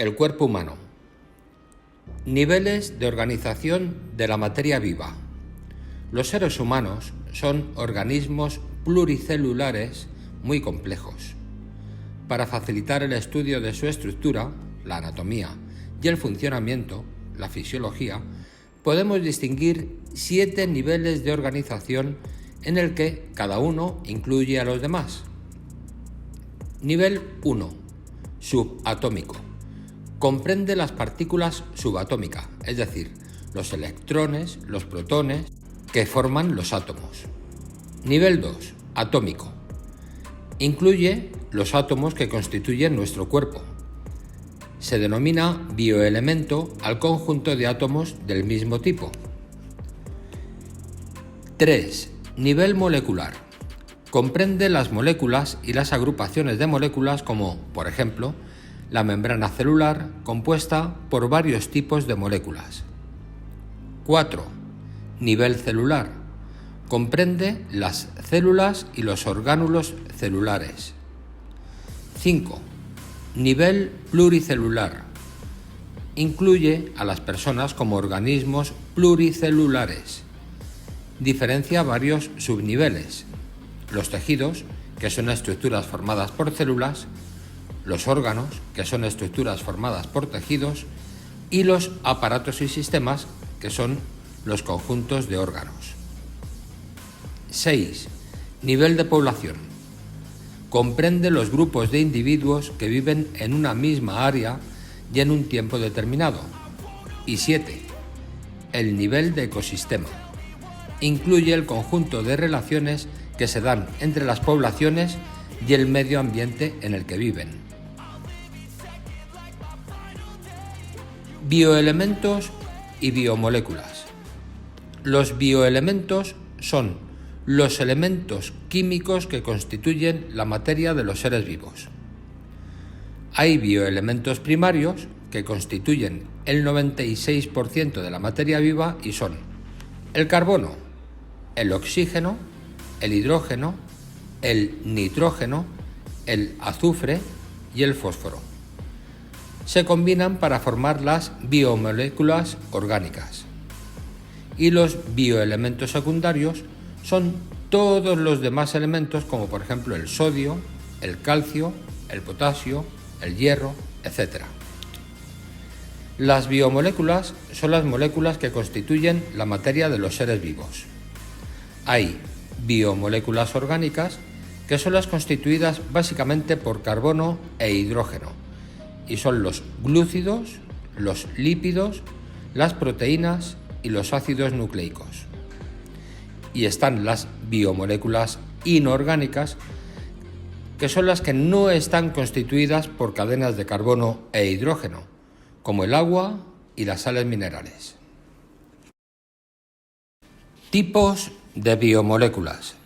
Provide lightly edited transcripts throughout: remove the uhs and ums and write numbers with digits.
El cuerpo humano. Niveles de organización de la materia viva. Los seres humanos son organismos pluricelulares muy complejos. Para facilitar el estudio de su estructura, la anatomía, y el funcionamiento, la fisiología, podemos distinguir 7 niveles de organización en el que cada uno incluye a los demás. Nivel 1. Subatómico. Comprende las partículas subatómicas, es decir, los electrones, los protones, que forman los átomos. Nivel 2. Atómico. Incluye los átomos que constituyen nuestro cuerpo. Se denomina bioelemento al conjunto de átomos del mismo tipo. 3. Nivel molecular. Comprende las moléculas y las agrupaciones de moléculas como, por ejemplo, la membrana celular compuesta por varios tipos de moléculas. 4. Nivel celular. Comprende las células y los orgánulos celulares. 5. Nivel pluricelular. Incluye a las personas como organismos pluricelulares. Diferencia varios subniveles: los tejidos, que son estructuras formadas por células, los órganos, que son estructuras formadas por tejidos, y los aparatos y sistemas, que son los conjuntos de órganos. 6. Nivel de población. Comprende los grupos de individuos que viven en una misma área y en un tiempo determinado. Y 7. El nivel de ecosistema. Incluye el conjunto de relaciones que se dan entre las poblaciones y el medio ambiente en el que viven. Bioelementos y biomoléculas. Los bioelementos son los elementos químicos que constituyen la materia de los seres vivos. Hay bioelementos primarios que constituyen el 96% de la materia viva y son el carbono, el oxígeno, el hidrógeno, el nitrógeno, el azufre y el fósforo. Se combinan para formar las biomoléculas orgánicas. Y los bioelementos secundarios son todos los demás elementos, como por ejemplo el sodio, el calcio, el potasio, el hierro, etc. Las biomoléculas son las moléculas que constituyen la materia de los seres vivos. Hay biomoléculas orgánicas, que son las constituidas básicamente por carbono e hidrógeno, y son los glúcidos, los lípidos, las proteínas y los ácidos nucleicos. Y están las biomoléculas inorgánicas, que son las que no están constituidas por cadenas de carbono e hidrógeno, como el agua y las sales minerales. Tipos de biomoléculas.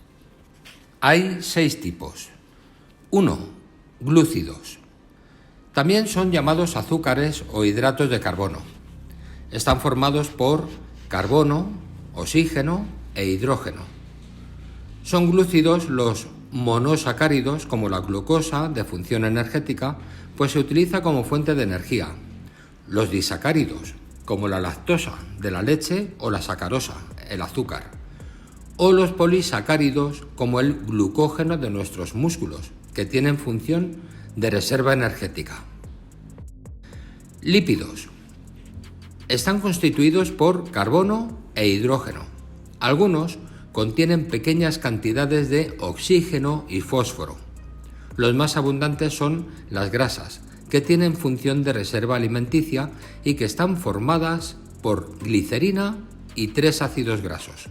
Hay 6 tipos. 1. Glúcidos. También son llamados azúcares o hidratos de carbono. Están formados por carbono, oxígeno e hidrógeno. Son glúcidos los monosacáridos, como la glucosa, de función energética, pues se utiliza como fuente de energía. Los disacáridos, como la lactosa, de la leche, o la sacarosa, el azúcar. O los polisacáridos, como el glucógeno de nuestros músculos, que tienen función de reserva energética. Lípidos. Están constituidos por carbono e hidrógeno. Algunos contienen pequeñas cantidades de oxígeno y fósforo. Los más abundantes son las grasas, que tienen función de reserva alimenticia y que están formadas por glicerina y 3 ácidos grasos.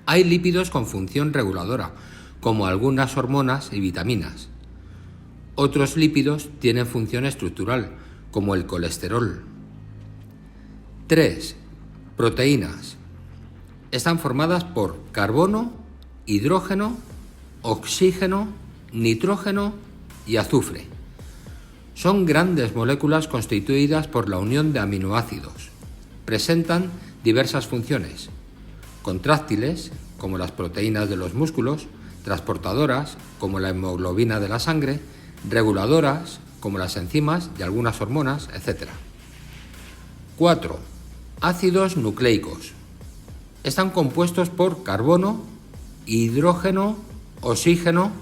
Hay lípidos con función reguladora, como algunas hormonas y vitaminas. Otros lípidos tienen función estructural, como el colesterol. 3. Proteínas. Están formadas por carbono, hidrógeno, oxígeno, nitrógeno y azufre. Son grandes moléculas constituidas por la unión de aminoácidos. Presentan diversas funciones: contráctiles, como las proteínas de los músculos; transportadoras, como la hemoglobina de la sangre; reguladoras, como las enzimas y algunas hormonas, etc. 4. Ácidos nucleicos. Están compuestos por carbono, hidrógeno, oxígeno,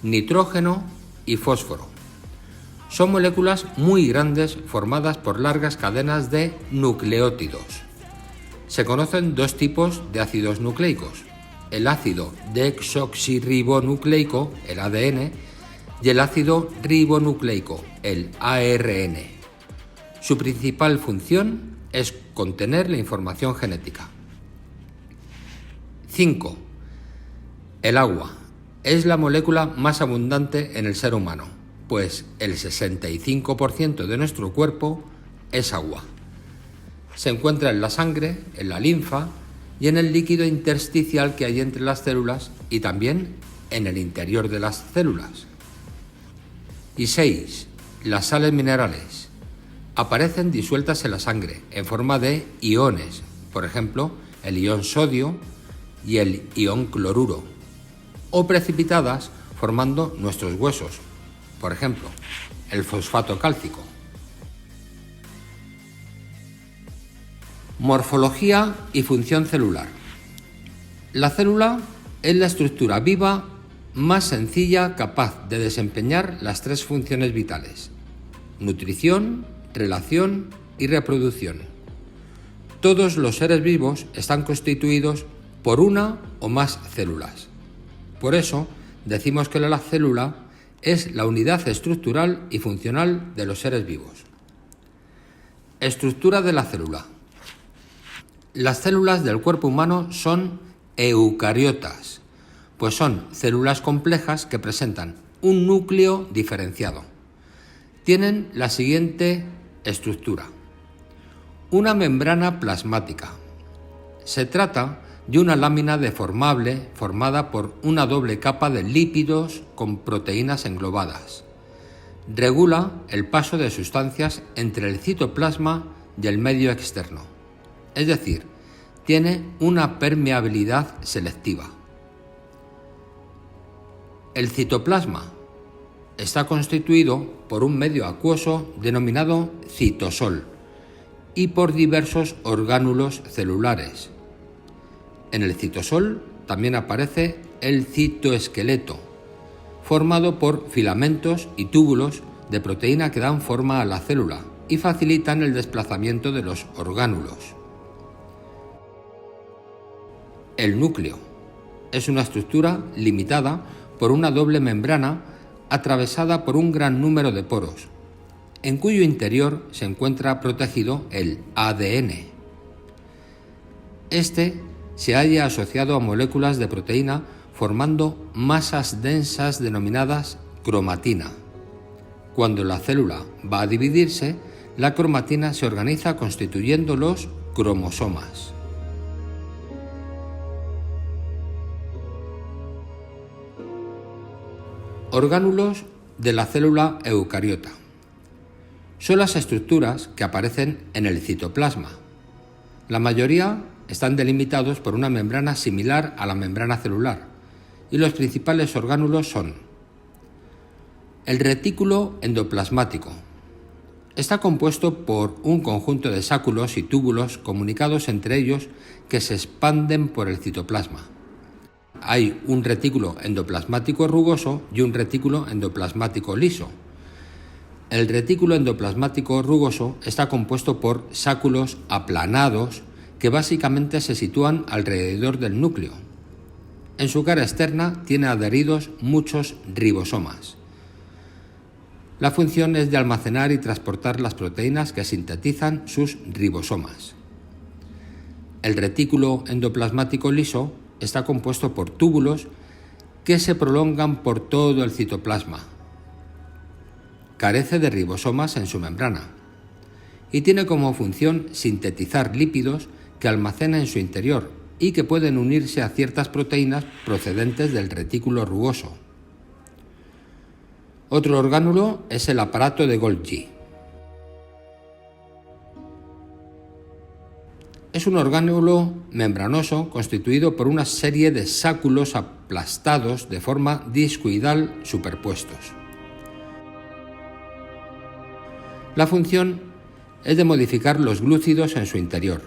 nitrógeno y fósforo. Son moléculas muy grandes formadas por largas cadenas de nucleótidos. Se conocen dos tipos de ácidos nucleicos: el ácido desoxirribonucleico, el ADN, y el ácido ribonucleico, el ARN. Su principal función es contener la información genética. 5. El agua es la molécula más abundante en el ser humano, pues el 65% de nuestro cuerpo es agua. Se encuentra en la sangre, en la linfa y en el líquido intersticial que hay entre las células y también en el interior de las células. Y 6. Las sales minerales aparecen disueltas en la sangre en forma de iones, por ejemplo, el ion sodio y el ion cloruro, o precipitadas formando nuestros huesos, por ejemplo, el fosfato cálcico. Morfología y función celular. La célula es la estructura viva más sencilla capaz de desempeñar las tres funciones vitales: nutrición, relación y reproducción. Todos los seres vivos están constituidos por una o más células. Por eso decimos que la célula es la unidad estructural y funcional de los seres vivos. Estructura de la célula. Las células del cuerpo humano son eucariotas, pues son células complejas que presentan un núcleo diferenciado. Tienen la siguiente estructura: una membrana plasmática. Se trata de una lámina deformable formada por una doble capa de lípidos con proteínas englobadas. Regula el paso de sustancias entre el citoplasma y el medio externo, es decir, tiene una permeabilidad selectiva. El citoplasma está constituido por un medio acuoso denominado citosol y por diversos orgánulos celulares. En el citosol también aparece el citoesqueleto, formado por filamentos y túbulos de proteína que dan forma a la célula y facilitan el desplazamiento de los orgánulos. El núcleo es una estructura limitada por una doble membrana atravesada por un gran número de poros, en cuyo interior se encuentra protegido el ADN. Este se halla asociado a moléculas de proteína formando masas densas denominadas cromatina. Cuando la célula va a dividirse, la cromatina se organiza constituyendo los cromosomas. Orgánulos de la célula eucariota. Son las estructuras que aparecen en el citoplasma. La mayoría están delimitados por una membrana similar a la membrana celular, y los principales orgánulos son: el retículo endoplasmático. Está compuesto por un conjunto de sáculos y túbulos comunicados entre ellos que se expanden por el citoplasma. Hay un retículo endoplasmático rugoso y un retículo endoplasmático liso. El retículo endoplasmático rugoso está compuesto por sáculos aplanados que básicamente se sitúan alrededor del núcleo. En su cara externa tiene adheridos muchos ribosomas. La función es de almacenar y transportar las proteínas que sintetizan sus ribosomas. El retículo endoplasmático liso está compuesto por túbulos que se prolongan por todo el citoplasma. Carece de ribosomas en su membrana y tiene como función sintetizar lípidos que almacena en su interior y que pueden unirse a ciertas proteínas procedentes del retículo rugoso. Otro orgánulo es el aparato de Golgi. Es un orgánulo membranoso constituido por una serie de sáculos aplastados de forma discoidal superpuestos. La función es de modificar los glúcidos en su interior.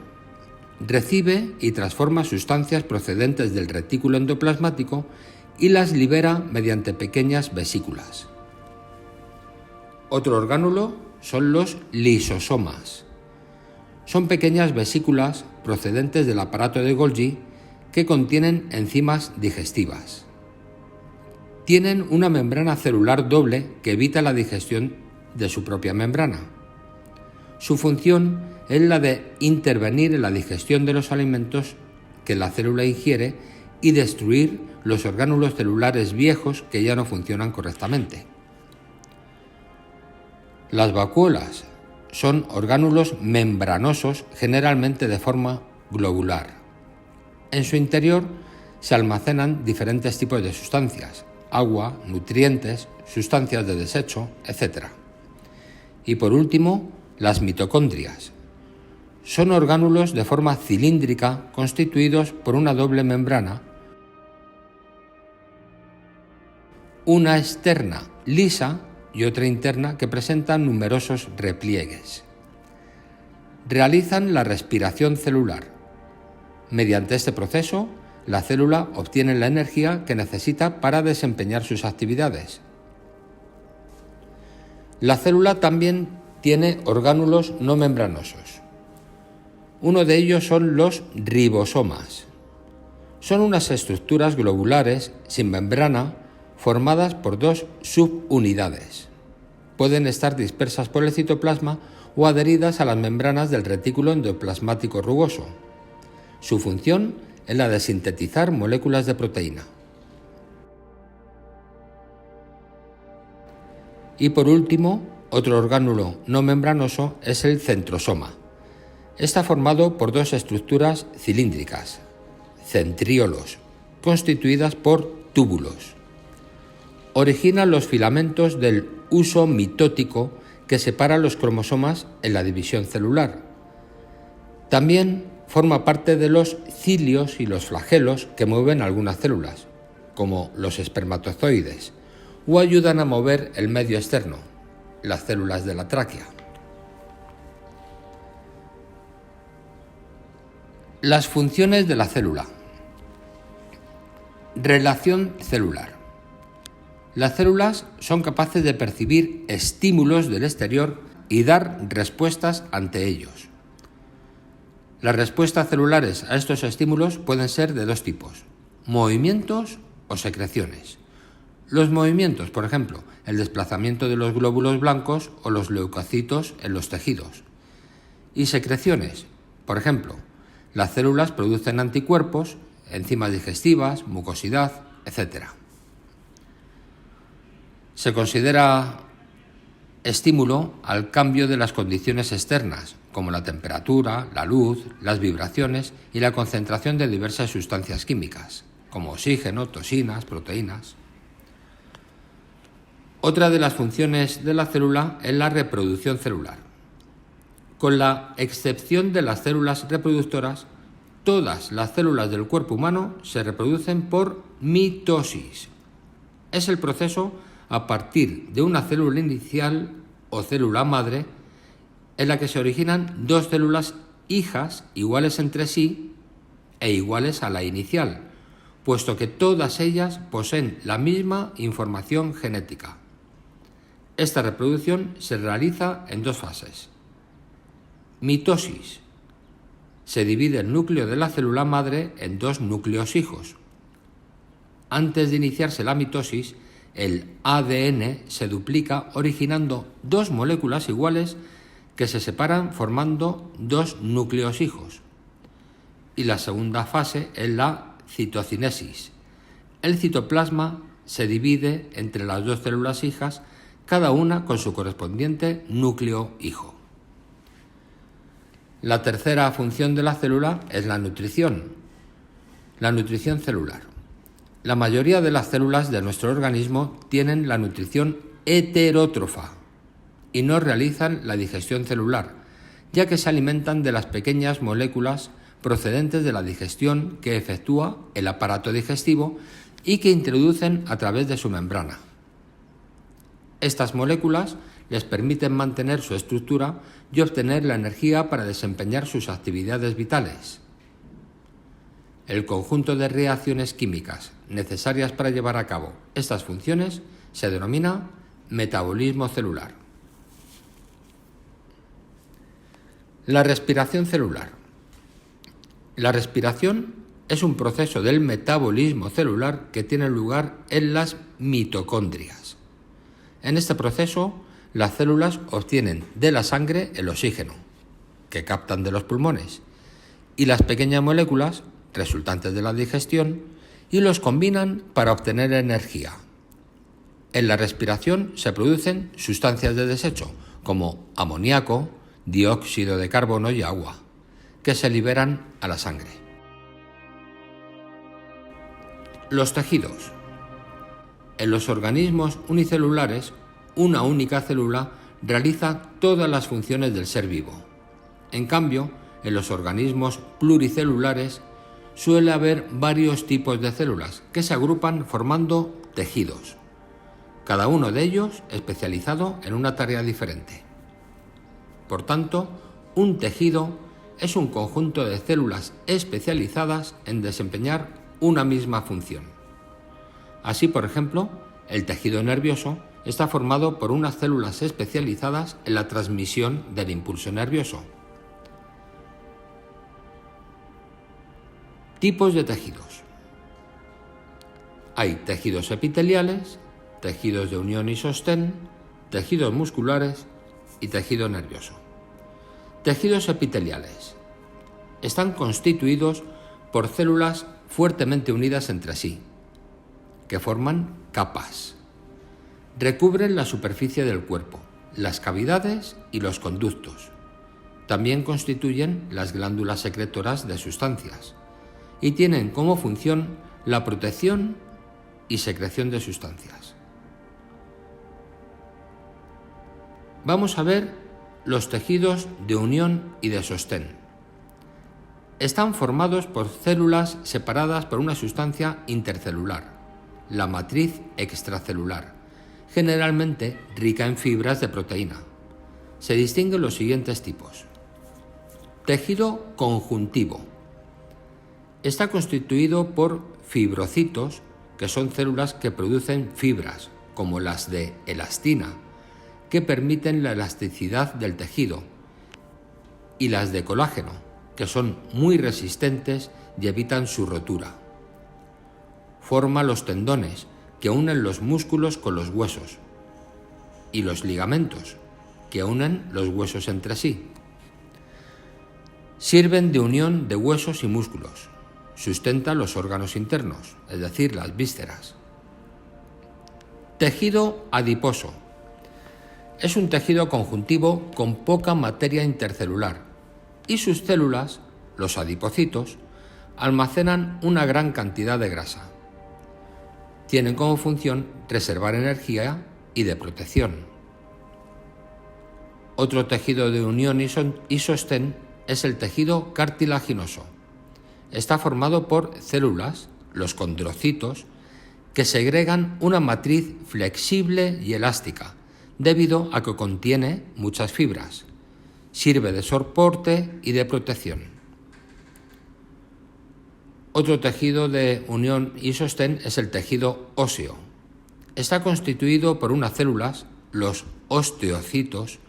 Recibe y transforma sustancias procedentes del retículo endoplasmático y las libera mediante pequeñas vesículas. Otro orgánulo son los lisosomas. Son pequeñas vesículas procedentes del aparato de Golgi que contienen enzimas digestivas. Tienen una membrana celular doble que evita la digestión de su propia membrana. Su función es la de intervenir en la digestión de los alimentos que la célula ingiere y destruir los orgánulos celulares viejos que ya no funcionan correctamente. Las vacuolas son orgánulos membranosos, generalmente de forma globular. En su interior se almacenan diferentes tipos de sustancias: agua, nutrientes, sustancias de desecho, etc. Y por último, las mitocondrias. Son orgánulos de forma cilíndrica constituidos por una doble membrana, una externa lisa y otra interna que presentan numerosos repliegues. Realizan la respiración celular. Mediante este proceso, la célula obtiene la energía que necesita para desempeñar sus actividades. La célula también tiene orgánulos no membranosos. Uno de ellos son los ribosomas. Son unas estructuras globulares sin membrana formadas por dos subunidades. Pueden estar dispersas por el citoplasma o adheridas a las membranas del retículo endoplasmático rugoso. Su función es la de sintetizar moléculas de proteína. Y por último, otro orgánulo no membranoso es el centrosoma. Está formado por dos estructuras cilíndricas, centriolos, constituidas por túbulos. Originan los filamentos del uso mitótico que separa los cromosomas en la división celular. También forma parte de los cilios y los flagelos que mueven algunas células, como los espermatozoides, o ayudan a mover el medio externo, las células de la tráquea. Las funciones de la célula. Relación celular. Las células son capaces de percibir estímulos del exterior y dar respuestas ante ellos. Las respuestas celulares a estos estímulos pueden ser de dos tipos: movimientos o secreciones. Los movimientos, por ejemplo, el desplazamiento de los glóbulos blancos o los leucocitos en los tejidos. Y secreciones, por ejemplo, las células producen anticuerpos, enzimas digestivas, mucosidad, etc. Se considera estímulo al cambio de las condiciones externas, como la temperatura, la luz, las vibraciones y la concentración de diversas sustancias químicas, como oxígeno, toxinas, proteínas. Otra de las funciones de la célula es la reproducción celular. Con la excepción de las células reproductoras, todas las células del cuerpo humano se reproducen por mitosis. Es el proceso a partir de una célula inicial o célula madre en la que se originan dos células hijas iguales entre sí e iguales a la inicial, puesto que todas ellas poseen la misma información genética. Esta reproducción se realiza en dos fases. Mitosis. Se divide el núcleo de la célula madre en dos núcleos hijos. Antes de iniciarse la mitosis, el ADN se duplica originando dos moléculas iguales que se separan formando dos núcleos hijos. Y la segunda fase es la citocinesis. El citoplasma se divide entre las dos células hijas, cada una con su correspondiente núcleo hijo. La tercera función de la célula es la nutrición. La nutrición celular. La mayoría de las células de nuestro organismo tienen la nutrición heterótrofa y no realizan la digestión celular, ya que se alimentan de las pequeñas moléculas procedentes de la digestión que efectúa el aparato digestivo y que introducen a través de su membrana. Estas moléculas les permiten mantener su estructura y obtener la energía para desempeñar sus actividades vitales. El conjunto de reacciones químicas necesarias para llevar a cabo estas funciones se denomina metabolismo celular. La respiración celular. La respiración es un proceso del metabolismo celular que tiene lugar en las mitocondrias. En este proceso, las células obtienen de la sangre el oxígeno, que captan de los pulmones, y las pequeñas moléculas resultantes de la digestión, y los combinan para obtener energía. En la respiración se producen sustancias de desecho, como amoníaco, dióxido de carbono y agua, que se liberan a la sangre. Los tejidos. En los organismos unicelulares, una única célula realiza todas las funciones del ser vivo. En cambio, en los organismos pluricelulares suele haber varios tipos de células que se agrupan formando tejidos, cada uno de ellos especializado en una tarea diferente. Por tanto, un tejido es un conjunto de células especializadas en desempeñar una misma función. Así, por ejemplo, el tejido nervioso está formado por unas células especializadas en la transmisión del impulso nervioso. Tipos de tejidos. Hay tejidos epiteliales, tejidos de unión y sostén, tejidos musculares y tejido nervioso. Tejidos epiteliales. Están constituidos por células fuertemente unidas entre sí, que forman capas. Recubren la superficie del cuerpo, las cavidades y los conductos. También constituyen las glándulas secretoras de sustancias y tienen como función la protección y secreción de sustancias. Vamos a ver los tejidos de unión y de sostén. Están formados por células separadas por una sustancia intercelular, la matriz extracelular, generalmente rica en fibras de proteína. Se distinguen los siguientes tipos. Tejido conjuntivo. Está constituido por fibrocitos, que son células que producen fibras, como las de elastina, que permiten la elasticidad del tejido, y las de colágeno, que son muy resistentes y evitan su rotura. Forma los tendones, que unen los músculos con los huesos, y los ligamentos, que unen los huesos entre sí. Sirven de unión de huesos y músculos. Sustenta los órganos internos, es decir, las vísceras. Tejido adiposo. Es un tejido conjuntivo con poca materia intercelular y sus células, los adipocitos, almacenan una gran cantidad de grasa. Tienen como función reservar energía y de protección. Otro tejido de unión y sostén es el tejido cartilaginoso. Está formado por células, los condrocitos, que segregan una matriz flexible y elástica, debido a que contiene muchas fibras. Sirve de soporte y de protección. Otro tejido de unión y sostén es el tejido óseo. Está constituido por unas células, los osteocitos,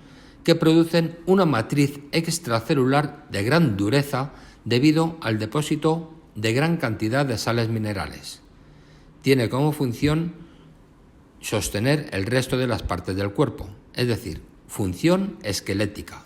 que producen una matriz extracelular de gran dureza debido al depósito de gran cantidad de sales minerales. Tiene como función sostener el resto de las partes del cuerpo, es decir, función esquelética.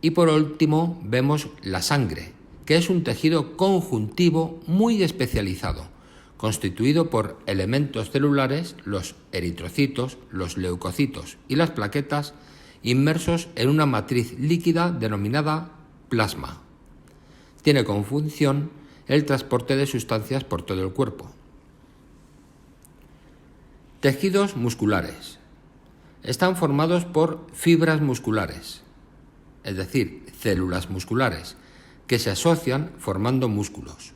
Y por último vemos la sangre, que es un tejido conjuntivo muy especializado, constituido por elementos celulares, los eritrocitos, los leucocitos y las plaquetas, inmersos en una matriz líquida denominada plasma. Tiene como función el transporte de sustancias por todo el cuerpo. Tejidos musculares. Están formados por fibras musculares, es decir, células musculares, que se asocian formando músculos.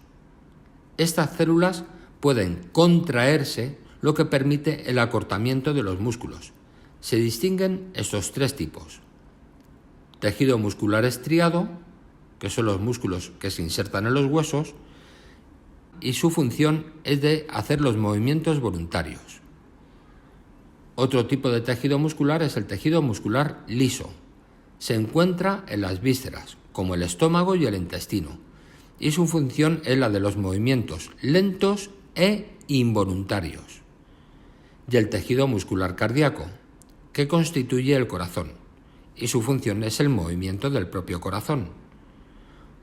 Estas células pueden contraerse, lo que permite el acortamiento de los músculos, Se distinguen estos tres tipos: tejido muscular estriado, que son los músculos que se insertan en los huesos, y su función es de hacer los movimientos voluntarios. Otro tipo de tejido muscular es el tejido muscular liso. Se encuentra en las vísceras, como el estómago y el intestino, y su función es la de los movimientos lentos e involuntarios. Y el tejido muscular cardíaco, que constituye el corazón, y su función es el movimiento del propio corazón.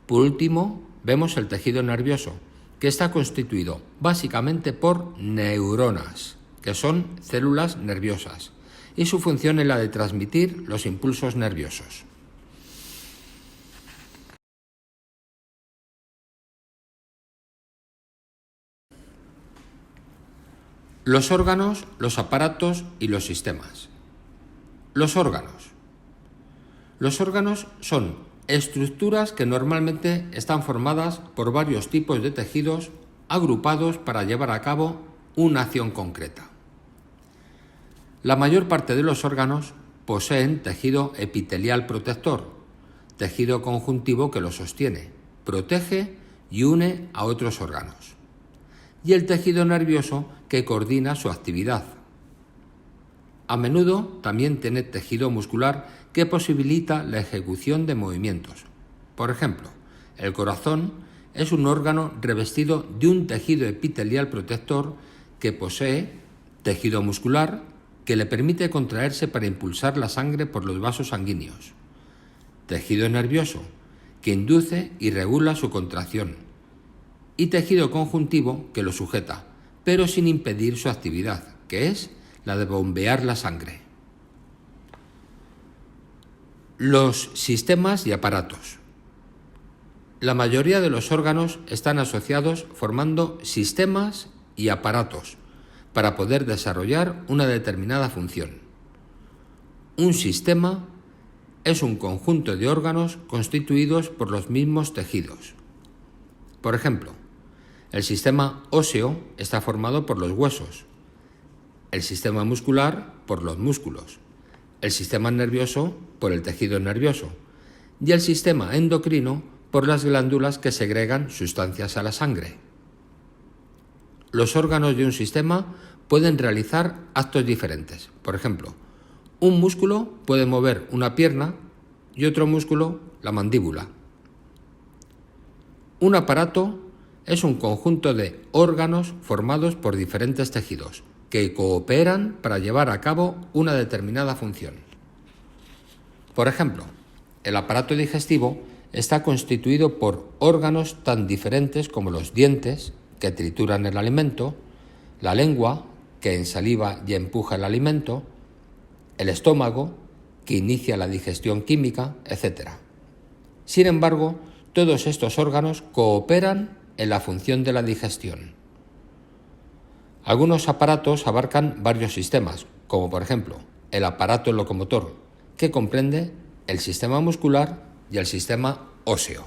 Por último, vemos el tejido nervioso, que está constituido básicamente por neuronas, que son células nerviosas, y su función es la de transmitir los impulsos nerviosos. Los órganos, los aparatos y los sistemas. Los órganos. Los órganos son estructuras que normalmente están formadas por varios tipos de tejidos agrupados para llevar a cabo una acción concreta. La mayor parte de los órganos poseen tejido epitelial protector, tejido conjuntivo que lo sostiene, protege y une a otros órganos, y el tejido nervioso que coordina su actividad. A menudo también tiene tejido muscular que posibilita la ejecución de movimientos. Por ejemplo, el corazón es un órgano revestido de un tejido epitelial protector que posee tejido muscular que le permite contraerse para impulsar la sangre por los vasos sanguíneos, tejido nervioso que induce y regula su contracción, y tejido conjuntivo que lo sujeta, pero sin impedir su actividad, que es la de bombear la sangre. Los sistemas y aparatos. La mayoría de los órganos están asociados formando sistemas y aparatos para poder desarrollar una determinada función. Un sistema es un conjunto de órganos constituidos por los mismos tejidos. Por ejemplo, el sistema óseo está formado por los huesos, el sistema muscular por los músculos, el sistema nervioso por el tejido nervioso y el sistema endocrino por las glándulas que segregan sustancias a la sangre. Los órganos de un sistema pueden realizar actos diferentes. Por ejemplo, un músculo puede mover una pierna y otro músculo la mandíbula. Un aparato es un conjunto de órganos formados por diferentes tejidos que cooperan para llevar a cabo una determinada función. Por ejemplo, el aparato digestivo está constituido por órganos tan diferentes como los dientes, que trituran el alimento, la lengua, que ensaliva y empuja el alimento, el estómago, que inicia la digestión química, etc. Sin embargo, todos estos órganos cooperan en la función de la digestión. Algunos aparatos abarcan varios sistemas, como por ejemplo el aparato locomotor, que comprende el sistema muscular y el sistema óseo.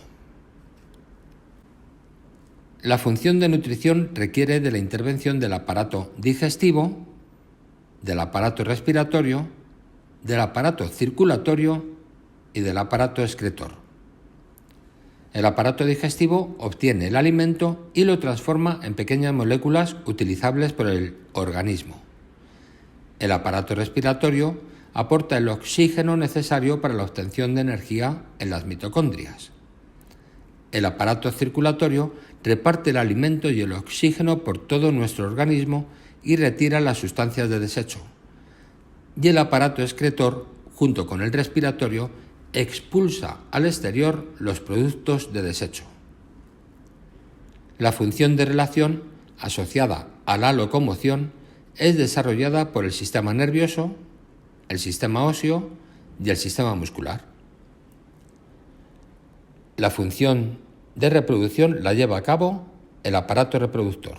La función de nutrición requiere de la intervención del aparato digestivo, del aparato respiratorio, del aparato circulatorio y del aparato excretor. El aparato digestivo obtiene el alimento y lo transforma en pequeñas moléculas utilizables por el organismo. El aparato respiratorio aporta el oxígeno necesario para la obtención de energía en las mitocondrias. El aparato circulatorio reparte el alimento y el oxígeno por todo nuestro organismo y retira las sustancias de desecho. Y el aparato excretor, junto con el respiratorio, expulsa al exterior los productos de desecho. La función de relación asociada a la locomoción es desarrollada por el sistema nervioso, el sistema óseo y el sistema muscular. La función de reproducción la lleva a cabo el aparato reproductor.